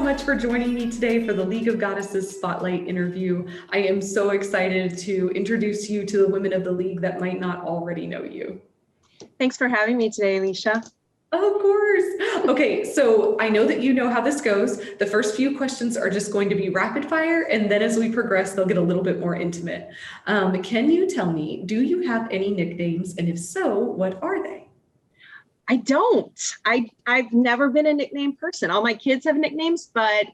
much for joining me today for the League of Goddesses Spotlight interview. I am so excited to introduce you to the women of the League that might not already know you. Thanks for having me today, Alicia. Of course. Okay, so I know that you know how this goes. The first few questions are just going to be rapid fire, and then as we progress, they'll get a little bit more intimate. Can you tell me, do you have any nicknames? And if so, what are they? I don't. I've never been a nickname person. All my kids have nicknames, but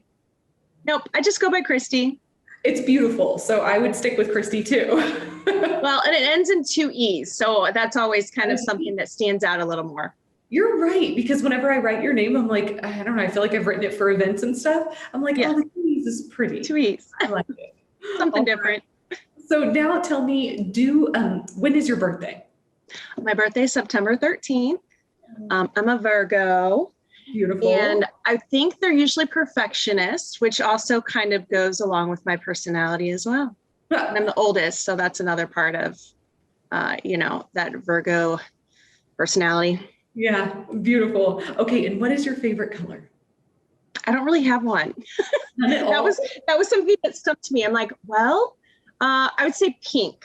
nope, I just go by Christee. It's beautiful. So I would stick with Christee too. Well, and it ends in 2 E's. So that's always kind of something that stands out a little more. You're right, because whenever I write your name, I'm like, I don't know, I feel like I've written it for events and stuff. I'm like, Yeah. oh, the 2 E's is pretty. 2 E's. I like it. Something different. So now tell me, when is your birthday? My birthday is September 13th. I'm a Virgo. Beautiful. And I think they're usually perfectionists, which also kind of goes along with my personality as well. And I'm the oldest, so that's another part of, that Virgo personality. Yeah, beautiful. Okay, and what is your favorite color? I don't really have one. None at all? That was something that stuck to me. I'm like, well, I would say pink.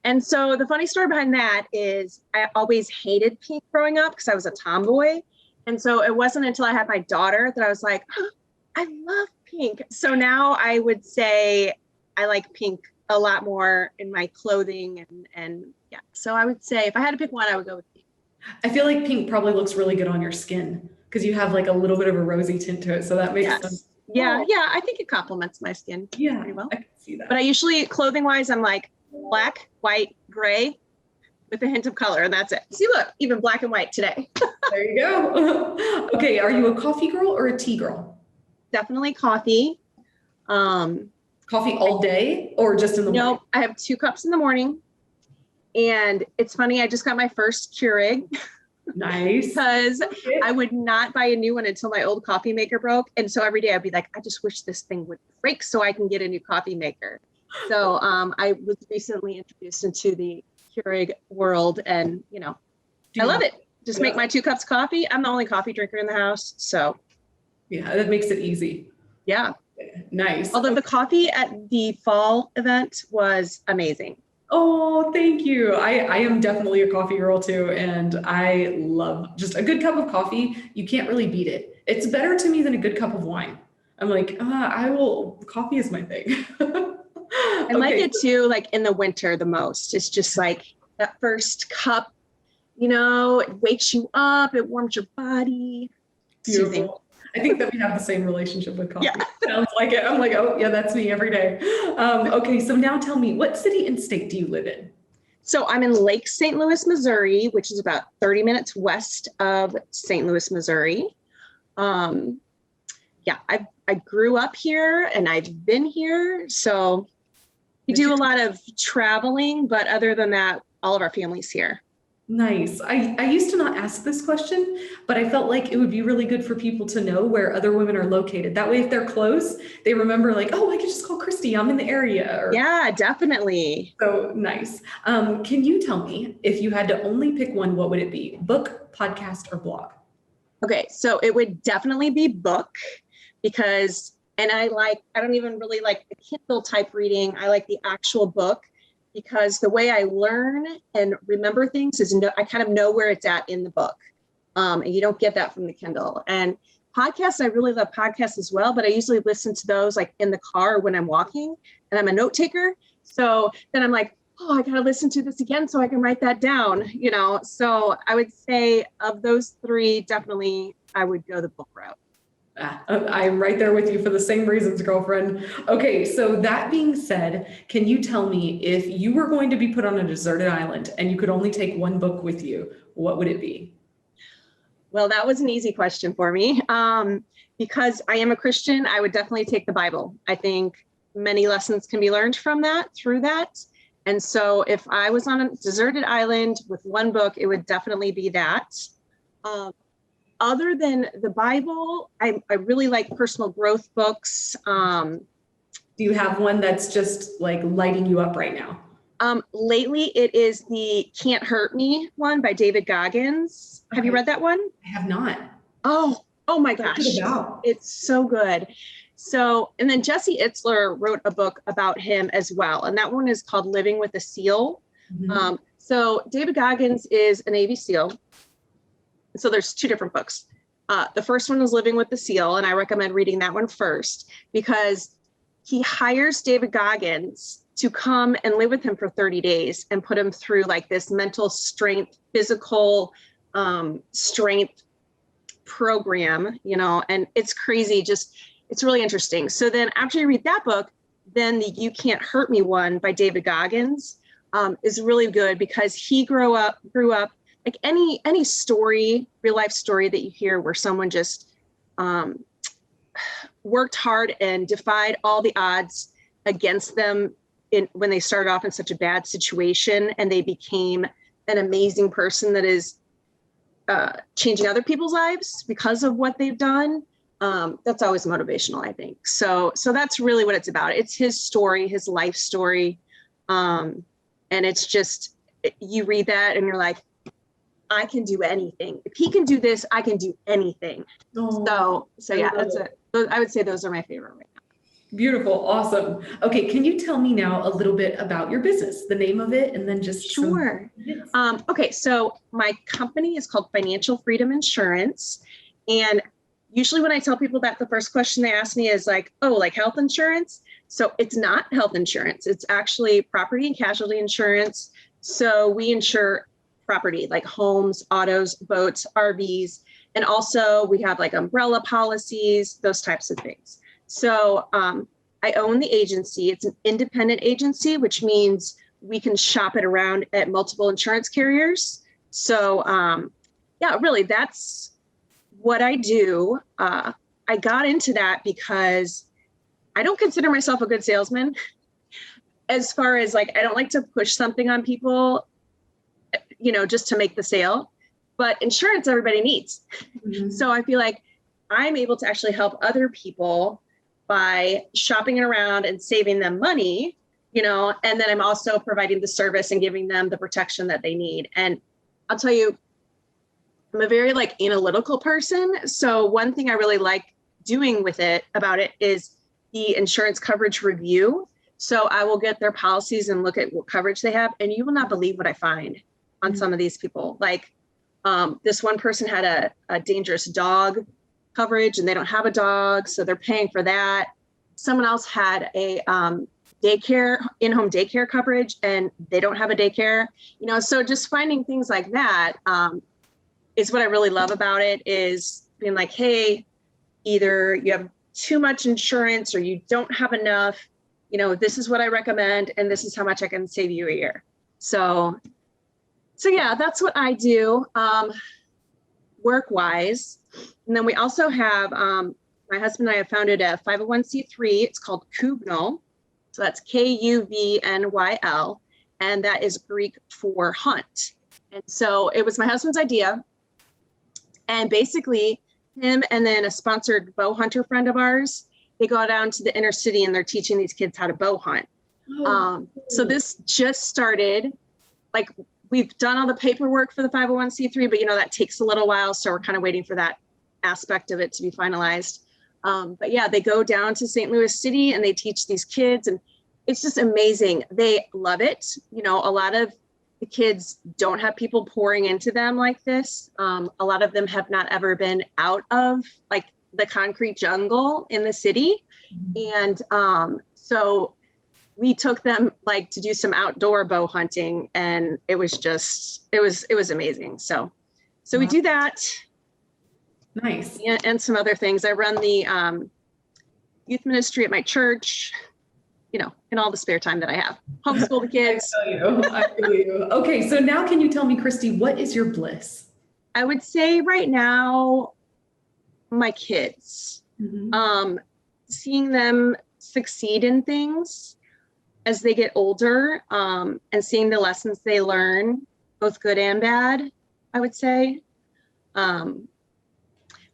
And so the funny story behind that is I always hated pink growing up because I was a tomboy. And so it wasn't until I had my daughter that I was like, oh, I love pink. So now I would say I like pink a lot more in my clothing and yeah. So I would say if I had to pick one, I would go with pink. I feel like pink probably looks really good on your skin because you have like a little bit of a rosy tint to it. So that makes sense. Yeah, yeah, I think it complements my skin pretty well. I can see that. But I usually, clothing wise, I'm like black, white, gray with a hint of color, and that's it. See, look, even black and white today. There you go. Okay, are you a coffee girl or a tea girl? Definitely coffee. Coffee all day or just in the morning? No, I have 2 cups in the morning. And it's funny, I just got my first Keurig. Nice. Because I would not buy a new one until my old coffee maker broke. And so every day I'd be like, I just wish this thing would break so I can get a new coffee maker. So I was recently introduced into the Keurig world and, I love it. Just make my 2 cups of coffee. I'm the only coffee drinker in the house. So yeah, that makes it easy. Yeah. Nice. Although the coffee at the fall event was amazing. Oh, thank you. I am definitely a coffee girl too. And I love just a good cup of coffee. You can't really beat it. It's better to me than a good cup of wine. I'm like, coffee is my thing. I like it too, like in the winter the most. It's just like that first cup, it wakes you up, it warms your body. Beautiful. Soothing. I think that we have the same relationship with coffee. Yeah. Sounds like it. I'm like, oh yeah, that's me every day. Okay, so now tell me, what city and state do you live in? So I'm in Lake St. Louis, Missouri, which is about 30 minutes west of St. Louis, Missouri. I grew up here and I've been here. So we do a lot of traveling, but other than that, all of our family's here. Nice. I used to not ask this question, but I felt like it would be really good for people to know where other women are located. That way, if they're close, they remember like, oh, I could just call Christee. I'm in the area. Yeah, definitely. So nice. Can you tell me if you had to only pick one, what would it be? Book, podcast, or blog? Okay, so it would definitely be book because, and I don't even really like the Kindle type reading. I like the actual book. Because the way I learn and remember things is I kind of know where it's at in the book. And you don't get that from the Kindle. And podcasts, I really love podcasts as well, but I usually listen to those like in the car when I'm walking and I'm a note taker. So then I'm like, oh, I got to listen to this again so I can write that down, So I would say of those 3, definitely I would go the book route. I'm right there with you for the same reasons, girlfriend. Okay, so that being said, can you tell me if you were going to be put on a deserted island and you could only take one book with you, what would it be? Well, that was an easy question for me. Because I am a Christian, I would definitely take the Bible. I think many lessons can be learned through that. And so if I was on a deserted island with one book, it would definitely be that. Other than the Bible, I really like personal growth books. Do you have one that's just like lighting you up right now? Lately, it is the Can't Hurt Me one by David Goggins. Have you read that one? I have not. Oh Oh my What's gosh, it about? it's so good. So, and then Jesse Itzler wrote a book about him as well. And that one is called Living with a SEAL. Mhm. So David Goggins is a Navy SEAL. So there's two different books. The first one is Living with the SEAL, and I recommend reading that one first because he hires David Goggins to come and live with him for 30 days and put him through like this mental strength, physical strength program, you know, and it's crazy. Just, it's really interesting. So then after you read that book, then the You Can't Hurt Me one by David Goggins is really good because he grew up like any story, real life story that you hear where someone just worked hard and defied all the odds against them when they started off in such a bad situation and they became an amazing person that is changing other people's lives because of what they've done. That's always motivational, I think. So that's really what it's about. It's his story, his life story. And it's just, you read that and you're like, I can do anything. If he can do this, I can do anything. Oh, So yeah, that's it. I would say those are my favorite right now. beautiful. Awesome. Okay. Can you tell me now a little bit about your business, the name of it, and then just Sure. Okay, so my company is called Financial Freedom Insurance. And usually when I tell people that, the first question they ask me is like, oh, like health insurance? So it's not health insurance. It's actually property and casualty insurance. So we insure property like homes, autos, boats, RVs, and also we have like umbrella policies, those types of things. So I own the agency. It's an independent agency, which means we can shop it around at multiple insurance carriers. So yeah, really, that's what I do. I got into that because I don't consider myself a good salesman. As far as like, I don't like to push something on people, you know, just to make the sale. But insurance everybody needs. Mhm. So I feel like I'm able to actually help other people by shopping it around and saving them money, you know, and then I'm also providing the service and giving them the protection that they need. And I'll tell you, I'm a very like analytical person. So one thing I really like doing with it about it is the insurance coverage review. So I will get their policies and look at what coverage they have. And you will not believe what I find on some of these people. Like this one person had a dangerous dog coverage and they don't have a dog, so they're paying for that. Someone else had a daycare, in-home daycare coverage and they don't have a daycare, you know, so just finding things like that is what I really love about it, is being like, hey, either you have too much insurance or you don't have enough, you know, this is what I recommend and this is how much I can save you a year. So yeah, that's what I do work-wise. And then we also have, my husband and I have founded a 501c3. It's called Kubnyl. So that's Kuvnyl. And that is Greek for hunt. And so it was my husband's idea. And basically him and then a sponsored bow hunter friend of ours, they go down to the inner city and they're teaching these kids how to bow hunt. So this just started, like, we've done all the paperwork for the 501c3, but you know, that takes a little while. So we're kind of waiting for that aspect of it to be finalized. But yeah, they go down to St. Louis City and they teach these kids and it's just amazing. They love it. You know, a lot of the kids don't have people pouring into them like this. A lot of them have not ever been out of like the concrete jungle in the city. And so we took them like to do some outdoor bow hunting and it was just, it was amazing. So we do that. Nice. And some other things. I run the youth ministry at my church, you know, in all the spare time that I have. Homeschool the kids. I feel you. Okay, so now can you tell me, Christee, what is your bliss? I would say right now, my kids. Seeing them succeed in things as they get older, and seeing the lessons they learn, both good and bad, I would say.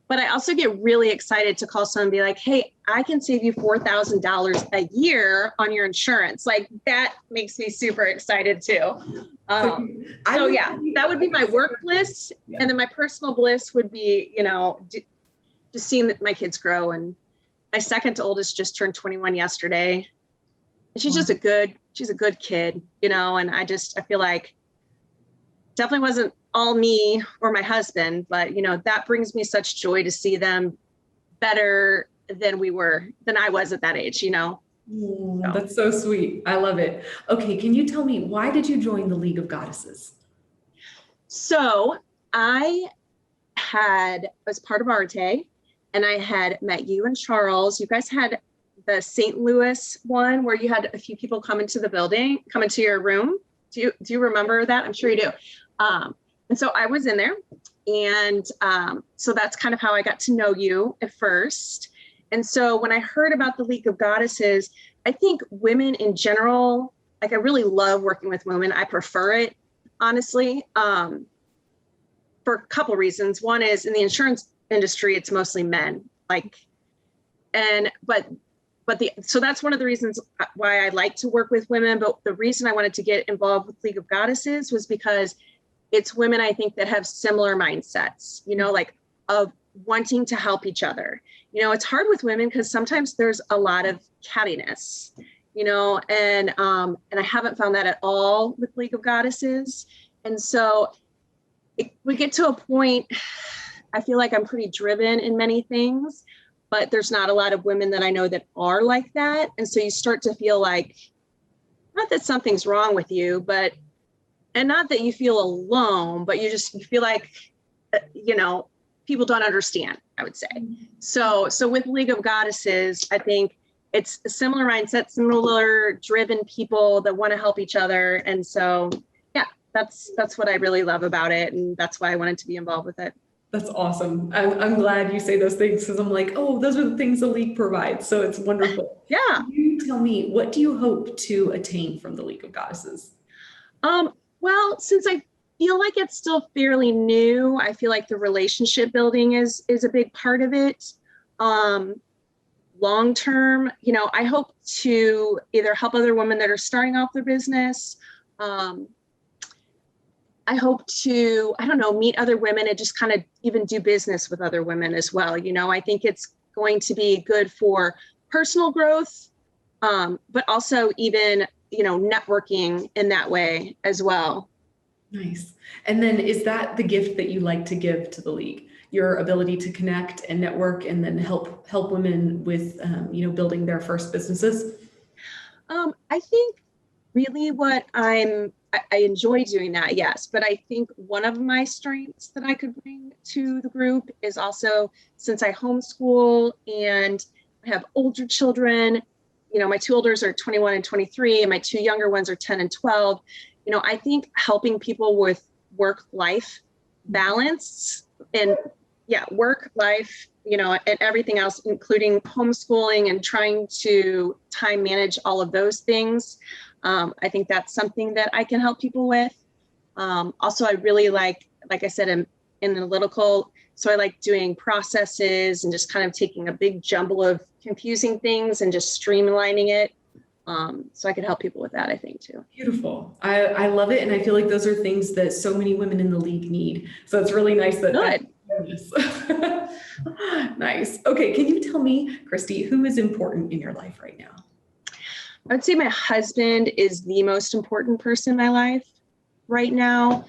But I also get really excited to call someone and be like, hey, I can save you $4,000 a year on your insurance. Like that makes me super excited too. So yeah, that would be my work bliss. Yeah. And then my personal bliss would be, you know, just seeing that my kids grow, and my second oldest just turned 21 yesterday. And she's just she's a good kid, you know, and I feel like definitely wasn't all me or my husband, but you know, that brings me such joy to see them better than I was at that age, you know. Oh, that's so sweet. I love it. Okay, can you tell me, why did you join the League of Goddesses? So I was part of Arte, and I had met you and Charles. You guys had the St. Louis one where you had a few people come into your room. Do you remember that? I'm sure you do. And so I was in there, and so that's kind of how I got to know you at first. And so when I heard about the League of Goddesses, I think women in general, like I really love working with women. I prefer it, honestly, for a couple reasons. One is in the insurance industry, it's mostly men. So that's one of the reasons why I like to work with women. But the reason I wanted to get involved with League of Goddesses was because it's women, I think, that have similar mindsets, you know, like of wanting to help each other. You know, it's hard with women because sometimes there's a lot of cattiness, you know, and I haven't found that at all with League of Goddesses. And so we get to a point, I feel like I'm pretty driven in many things, but there's not a lot of women that I know that are like that. And so you start to feel like, not that something's wrong with you, and not that you feel alone, but you feel like, you know, people don't understand, I would say. So with League of Goddesses, I think it's a similar mindset, similar driven people that want to help each other. And so, yeah, that's what I really love about it. And that's why I wanted to be involved with it. That's awesome. I'm glad you say those things, because I'm like, oh, those are the things the League provides. So it's wonderful. Yeah. Can you tell me, what do you hope to attain from the League of Goddesses? Well, since I feel like it's still fairly new, I feel like the relationship building is a big part of it. Long term, you know, I hope to either help other women that are starting off their business. I hope to, I don't know, meet other women and just kind of even do business with other women as well. You know, I think it's going to be good for personal growth, but also even, you know, networking in that way as well. Nice. And then is that the gift that you like to give to the League? Your ability to connect and network and then help women with, you know, building their first businesses? I think really I enjoy doing that, yes. But I think one of my strengths that I could bring to the group is also, since I homeschool and I have older children, you know, my two olders are 21 and 23, and my two younger ones are 10 and 12. You know, I think helping people with work-life balance and work life, you know, and everything else, including homeschooling and trying to time manage all of those things. I think that's something that I can help people with. Also, I really like I said, I'm analytical. So I like doing processes and just kind of taking a big jumble of confusing things and just streamlining it. So I could help people with that, I think, too. Beautiful. I love it. And I feel like those are things that so many women in the League need. So it's really nice that. Good. Nice. Okay. Can you tell me, Christee, who is important in your life right now? I would say my husband is the most important person in my life right now.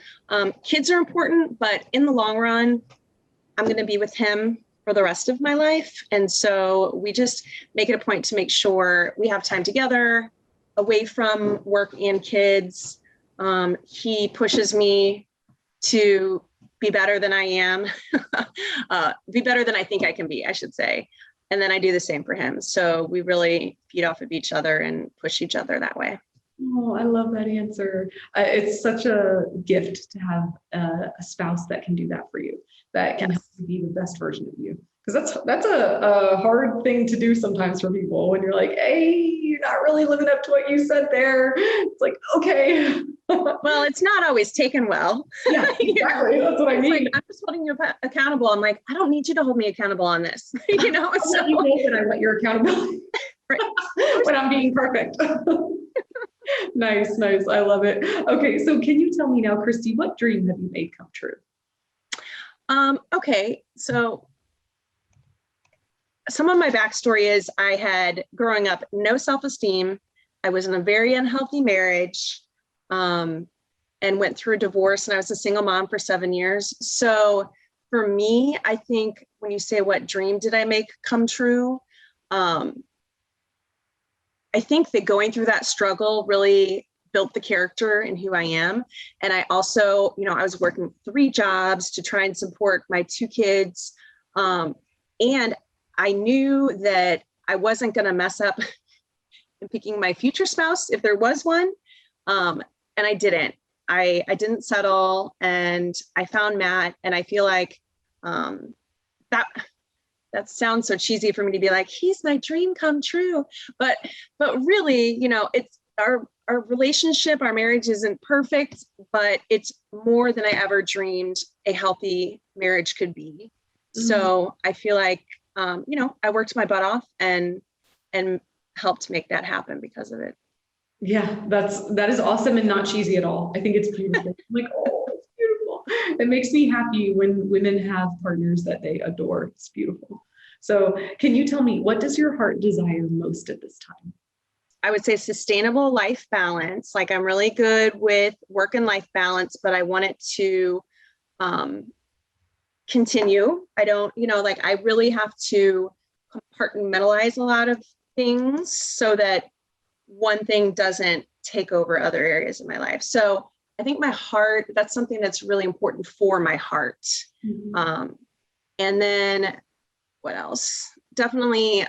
Kids are important, but in the long run, I'm going to be with him for the rest of my life. And so we just make it a point to make sure we have time together away from work and kids. He pushes me to be better than I am, be better than I think I can be, I should say. And then I do the same for him. So we really feed off of each other and push each other that way. Oh, I love that answer. It's such a gift to have a spouse that can do that for you, that can help you be the best version of you. Because that's a hard thing to do sometimes for people, when you're like, hey, you're not really living up to what you said there. It's like, okay. Well, it's not always taken well. Yeah, exactly. That's what I mean. Like, I'm just holding you accountable. I'm like, I don't need you to hold me accountable on this. You know, so you know that I want your accountability. Right. When I'm being perfect. Nice. I love it. Okay, so can you tell me now, Christee, what dream have you made come true? Okay, so some of my backstory is I had growing up no self-esteem. I was in a very unhealthy marriage, and went through a divorce, and I was a single mom for 7 years. So for me, I think when you say what dream did I make come true, I think that going through that struggle really built the character and who I am. And I also, I was working 3 jobs to try and support my 2 kids. And I knew that I wasn't going to mess up in picking my future spouse if there was one. And I didn't. I didn't settle, and I found Matt, and I feel like that sounds so cheesy for me to be like, he's my dream come true. But really, it's our relationship, our marriage isn't perfect, but it's more than I ever dreamed a healthy marriage could be. Mm-hmm. So I feel like, I worked my butt off and helped make that happen because of it. Yeah, that is awesome and not cheesy at all. I think it's beautiful. I'm like, oh, it's beautiful. It makes me happy when women have partners that they adore. It's beautiful. So can you tell me, what does your heart desire most at this time? I would say sustainable life balance. Like, I'm really good with work and life balance, but I want it to continue. I don't, I really have to compartmentalize a lot of things so that one thing doesn't take over other areas of my life. So I think my heart, that's something that's really important for my heart. Mm-hmm. And then what else? Definitely,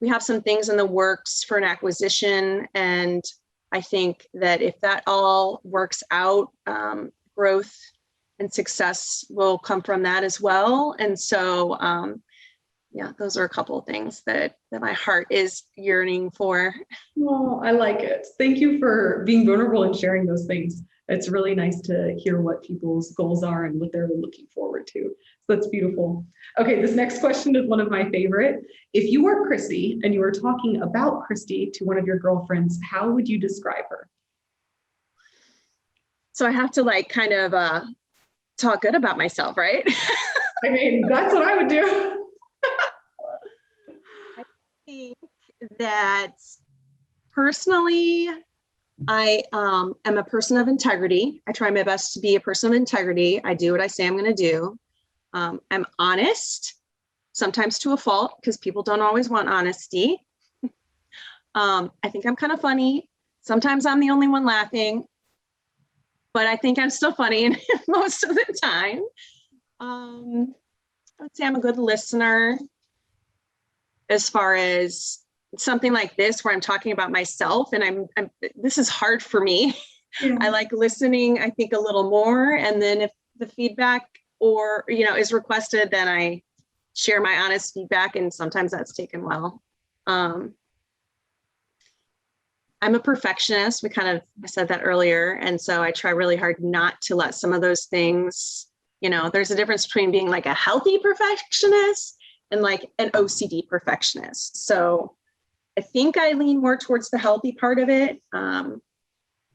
we have some things in the works for an acquisition. And I think that if that all works out, growth and success will come from that as well. And so, those are a couple of things that my heart is yearning for. Oh, I like it. Thank you for being vulnerable and sharing those things. It's really nice to hear what people's goals are and what they're looking forward to. So that's beautiful. Okay, this next question is one of my favorite. If you were Christee and you were talking about Christee to one of your girlfriends, how would you describe her? So I have to kind of talk good about myself, right? I mean, that's what I would do. I think that personally, I am a person of integrity. I try my best to be a person of integrity. I do what I say I'm going to do. I'm honest, sometimes to a fault, because people don't always want honesty. I think I'm kind of funny. Sometimes I'm the only one laughing, but I think I'm still funny most of the time. I would say I'm a good listener. As far as something like this, where I'm talking about myself, and this is hard for me. Yeah. I like listening, I think, a little more. And then if the feedback is requested, then I share my honest feedback. And sometimes that's taken well. I'm a perfectionist. I said that earlier. And so I try really hard not to let some of those things, there's a difference between being like a healthy perfectionist and like an OCD perfectionist. So I think I lean more towards the healthy part of it.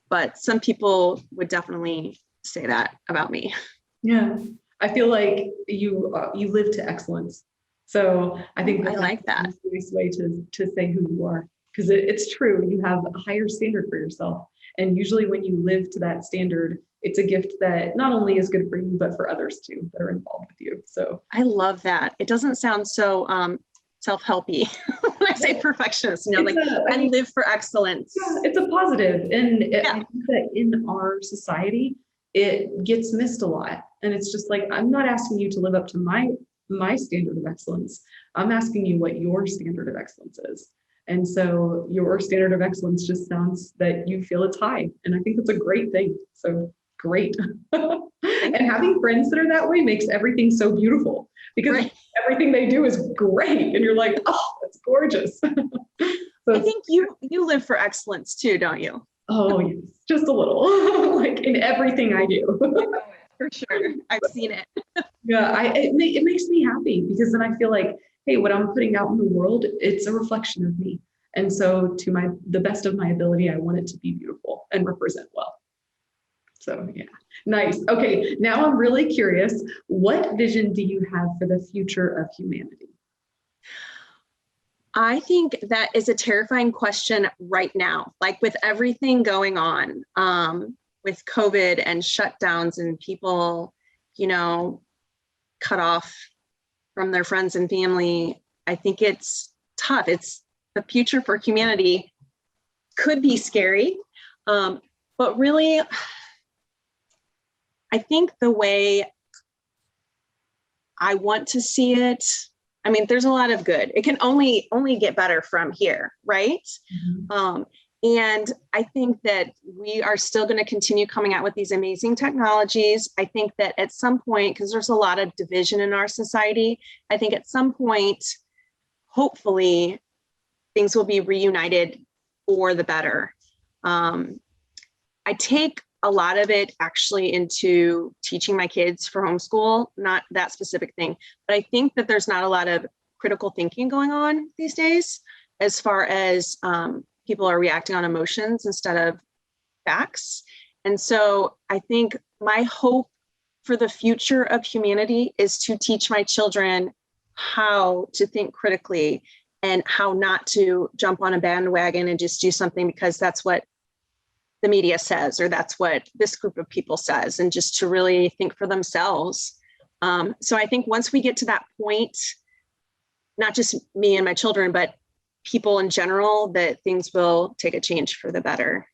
But some people would definitely say that about me. Yeah. I feel like you live to excellence. So I think I like that. That's a nice way to say who you are, because it's true. You have a higher standard for yourself. And usually when you live to that standard, it's a gift that not only is good for you, but for others too, that are involved with you. So I love that. It doesn't sound so self-helpy when I say perfectionist, I live for excellence. Yeah, it's a positive. And I think that in our society, it gets missed a lot. And it's just like, I'm not asking you to live up to my standard of excellence. I'm asking you what your standard of excellence is. And so your standard of excellence just sounds that you feel it's high. And I think that's a great thing. So great. And having friends that are that way makes everything so beautiful, because everything they do is great. And you're like, oh, that's gorgeous. So I think you live for excellence too, don't you? Oh, yes, just a little, like in everything I do. For sure. I've seen it. Yeah, it makes me happy, because then I feel like, hey, what I'm putting out in the world, it's a reflection of me. And so to the best of my ability, I want it to be beautiful and represent well. So yeah, nice. Okay, now I'm really curious, what vision do you have for the future of humanity? I think that is a terrifying question right now, like with everything going on, with COVID and shutdowns and people, cut off from their friends and family. I think it's tough. It's the future for humanity could be scary. But really, I think the way I want to see it, I mean, there's a lot of good. It can only get better from here, right? Mm-hmm. And I think that we are still going to continue coming out with these amazing technologies. I think that at some point, because there's a lot of division in our society, I think at some point, hopefully, things will be reunited for the better. I take a lot of it actually into teaching my kids for homeschool, not that specific thing, but I think that there's not a lot of critical thinking going on these days as far as people are reacting on emotions instead of facts. And so I think my hope for the future of humanity is to teach my children how to think critically and how not to jump on a bandwagon and just do something because that's what the media says, or that's what this group of people says, and just to really think for themselves. So I think once we get to that point, not just me and my children, but people in general, that things will take a change for the better.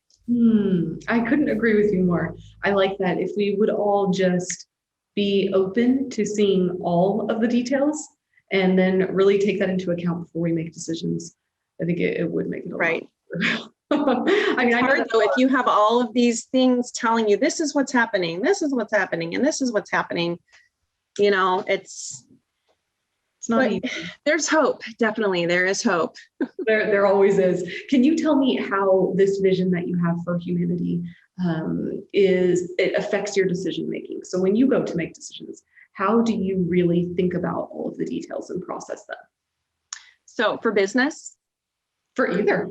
I couldn't agree with you more. I like that. If we would all just be open to seeing all of the details and then really take that into account before we make decisions, I think it would make it a right. lot I mean, it's hard though, if you have all of these things telling you this is what's happening, this is what's happening, and this is what's happening, it's not easy. There's hope. Definitely. There is hope. There always is. Can you tell me how this vision that you have for humanity it affects your decision making? So when you go to make decisions, how do you really think about all of the details and process them? So for business? For either.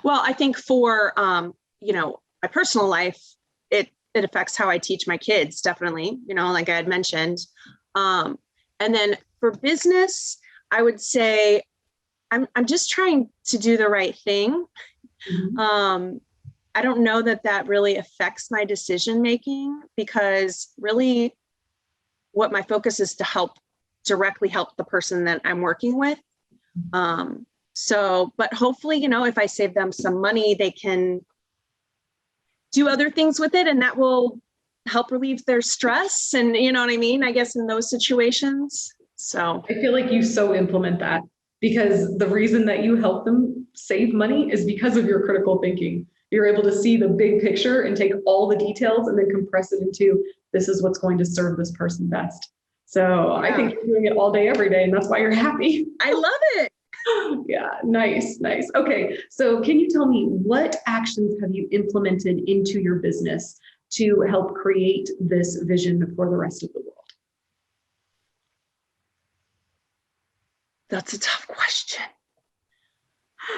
Well, I think for, my personal life, it affects how I teach my kids, definitely, like I had mentioned. And then for business, I would say I'm just trying to do the right thing. Mm-hmm. I don't know that really affects my decision making, because really what my focus is to directly help the person that I'm working with. But hopefully, if I save them some money, they can do other things with it, and that will help relieve their stress. And you know what I mean? I guess in those situations. So I feel like you so implement that, because the reason that you help them save money is because of your critical thinking. You're able to see the big picture and take all the details and then compress it into, this is what's going to serve this person best. So yeah. I think you're doing it all day, every day, and that's why you're happy. I love it. Yeah, nice. Okay, so can you tell me, what actions have you implemented into your business to help create this vision for the rest of the world? That's a tough question.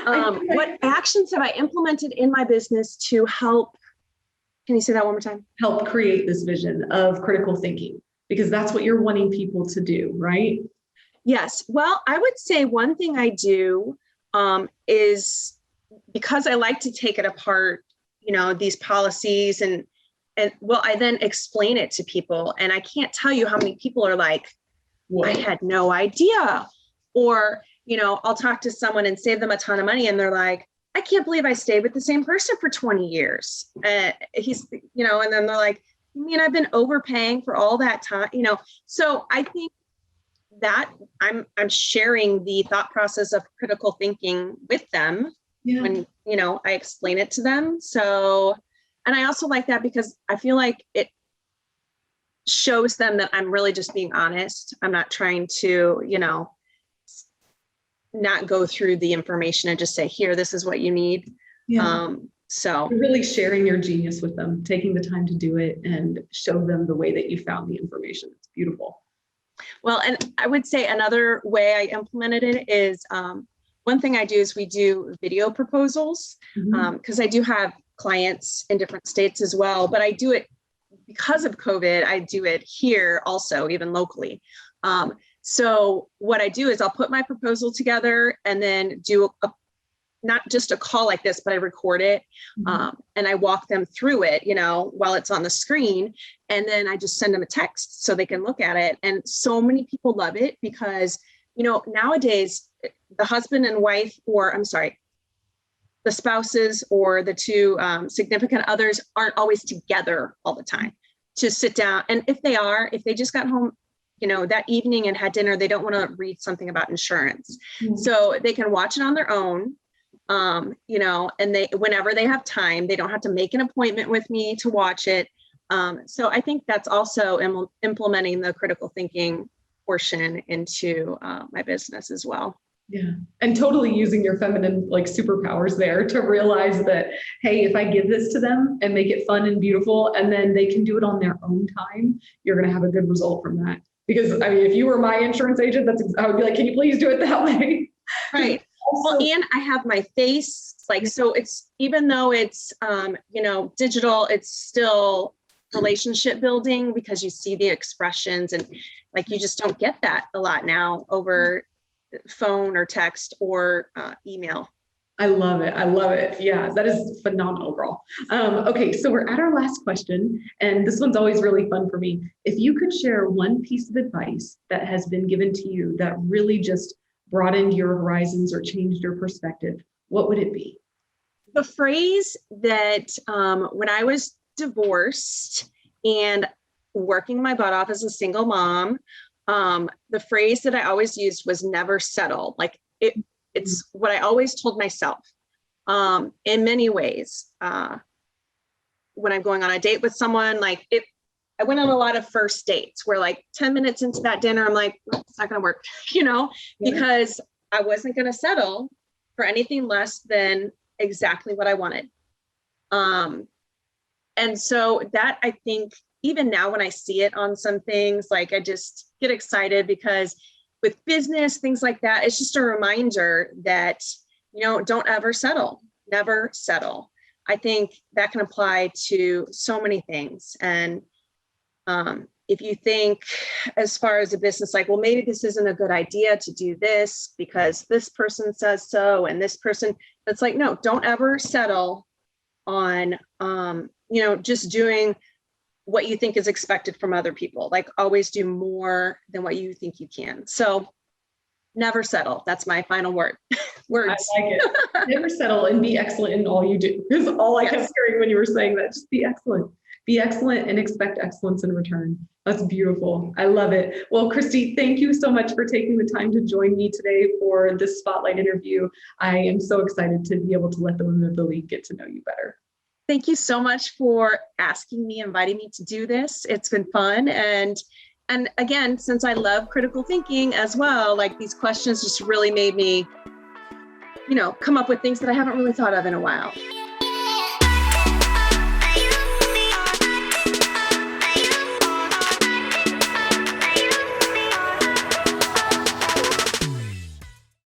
What actions have I implemented in my business to help? Can you say that one more time? Help create this vision of critical thinking, because that's what you're wanting people to do, right? Yes. Well, I would say one thing I do is, because I like to take it apart, these policies and I then explain it to people. And I can't tell you how many people are like, whoa, I had no idea. Or, I'll talk to someone and save them a ton of money, and they're like, I can't believe I stayed with the same person for 20 years. And then they're like, I've been overpaying for all that time, So I think that I'm sharing the thought process of critical thinking with them when, I explain it to them. So, and I also like that because I feel like it shows them that I'm really just being honest. I'm not trying to, not go through the information and just say, here, this is what you need. Yeah. So you're really sharing your genius with them, taking the time to do it and show them the way that you found the information. It's beautiful. Well, and I would say another way I implemented it is, one thing I do is we do video proposals, because I do have clients in different states as well, but I do it because of COVID. I do it here also, even locally. So what I do is I'll put my proposal together and then do not just a call like this, but I record it. And I walk them through it, while it's on the screen. And then I just send them a text so they can look at it. And so many people love it because, nowadays the husband and wife, the spouses or the two significant others aren't always together all the time to sit down. And if they just got home, that evening and had dinner, they don't want to read something about insurance. So they can watch it on their own. And whenever they have time, they don't have to make an appointment with me to watch it. So I think that's also implementing the critical thinking portion into my business as well. Yeah. And totally using your feminine superpowers there to realize that, hey, if I give this to them and make it fun and beautiful, and then they can do it on their own time, you're going to have a good result from that. Because if you were my insurance agent, I would be like, can you please do it that way? Right. Well, and I have my face, so it's, even though it's, digital, it's still relationship building because you see the expressions and you just don't get that a lot now over phone or text or email. I love it. I love it. Yeah, that is phenomenal, girl. Okay, so we're at our last question, and this one's always really fun for me. If you could share one piece of advice that has been given to you that really just broadened your horizons or changed your perspective, what would it be? The phrase that when I was divorced and working my butt off as a single mom, the phrase that I always used was never settle. It's what I always told myself in many ways. When I'm going on a date with someone, I went on a lot of first dates where 10 minutes into that dinner, I'm like, oh, it's not going to work, because I wasn't going to settle for anything less than exactly what I wanted. And so that, I think, even now when I see it on some things, I just get excited because with business, things like that, it's just a reminder that, don't ever settle, never settle. I think that can apply to so many things. And if you think as far as a business, well, maybe this isn't a good idea to do this because this person says so, and this person, it's no, don't ever settle on, just doing what you think is expected from other people. Always do more than what you think you can. So never settle. That's my final word. Words. I like it. Never settle and be excellent in all you do. Is all I kept hearing when you were saying that. Just be excellent. Be excellent and expect excellence in return. That's beautiful. I love it. Well, Christee, thank you so much for taking the time to join me today for this spotlight interview. I am so excited to be able to let the women of the league get to know you better. Thank you so much for inviting me to do this. It's been fun. And again, since I love critical thinking as well, these questions just really made me, come up with things that I haven't really thought of in a while.